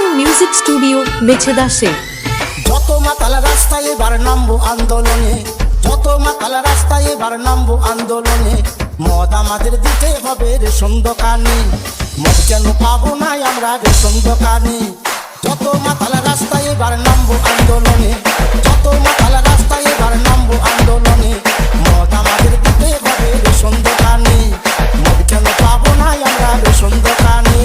Atanu music studio মেছেদাসে। যত মাতাল রাস্তায় এবার নামবো আন্দোলনে, যত মাতাল রাস্তায় এবার নামবো আন্দোলনে। মদ আমাদের দিতে হবে রেশন দোকানে, মদ কেন পাবো না আমরা রেশন দোকানে। যত মাতাল রাস্তায় এবার নামবো আন্দোলনে, যত মাতাল রাস্তায় এবার নামবো আন্দোলনে। মদ আমাদের দিতে হবে রেশন দোকানে, মদ কেন পাবো না আমরা রেশন দোকানে।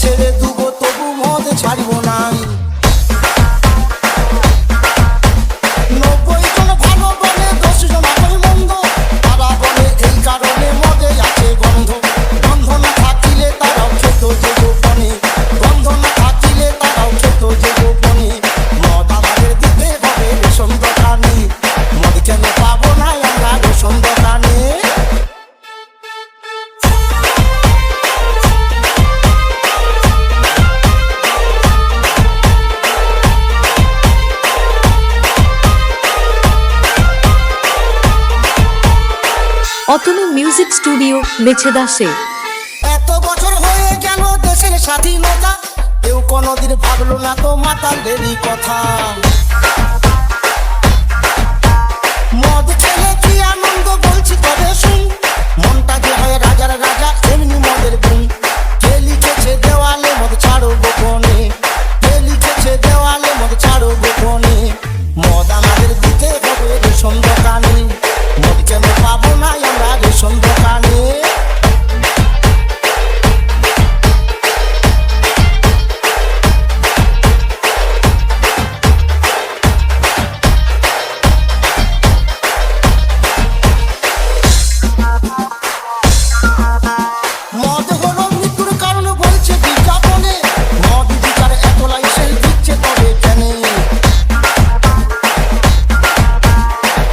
ছেড়ে দুবো তবু মদ ছাড়িব নাই। 90 জন ভালো বলে 10 জন হয় মন্দ, তারা বলে এই কারণে মদে আছে গন্ধ। গন্ধ না থাকিলে তারাও খেত যে গোপনে, গন্ধ না থাকিলে তারাও খেত যে গোপনে। মদ আমাদের দিতে হবে রেশন দোকানে, মদ কেন পাবো না আমরা রেশন দোকানে। অতনু মিউজিক স্টুডিও মেছেদাসে। এত বছর হয়ে গেল দেশের স্বাধীনতা, কেউ কোনোদিন ভাবলো না তো মাতালদেরই কথা। মদ খেলে কি আনন্দ বলছি তবে শুন, মনটা যে হয় রাজার রাজা এমনি মদের গুণ। কে লিখেছে দেওয়ালে মদ ছাড়ো গোপনে, কে লিখেছে দেওয়ালে মদ ছাড়ো গোপনে। মদ আমাদের দিতে হবে রেশন দোকানে, মদ কেন পাবো না আমরা রেশন দোকানে। মদ হলো মৃত্যুর কারণ বলছে বিজ্ঞাপনে, মদ বিচার এত লাইসেন্স দিচ্ছে তবে কেন?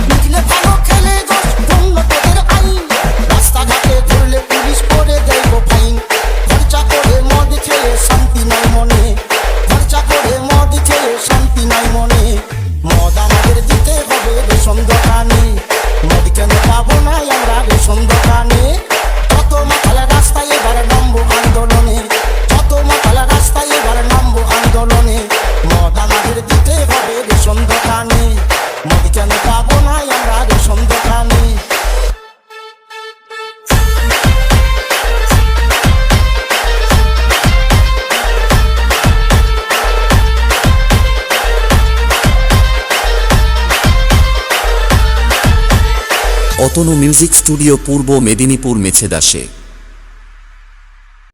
বুঝলে ভালো খেলে দোষ পূর্ণ তোদের আইন, রাস্তাঘাটে ঘুরলে পুলিশ করে দেব ফাইন। খরচা করে মদ খেয়ে শান্তি নাই মনে, খরচা করে মদ খেয়ে শান্তি নাই মনে। মদ আমাদের দিতে হবে রেশন দোকানে, মদ কেন পাবো না আমরা রেশন দোকানে। যত মাতাল রাস্তায় এবার নামবো আন্দোলনে, যত মাতাল রাস্তায় এবার নামবো আন্দোলনে। মদ আমাদের দিতে হবে রেশন দোকানে, মদ কেন পাবো না আমরা রেশন দোকানে। অতনু মিউজিক স্টুডিও পূর্ব মেদিনীপুর মেছেদাসে।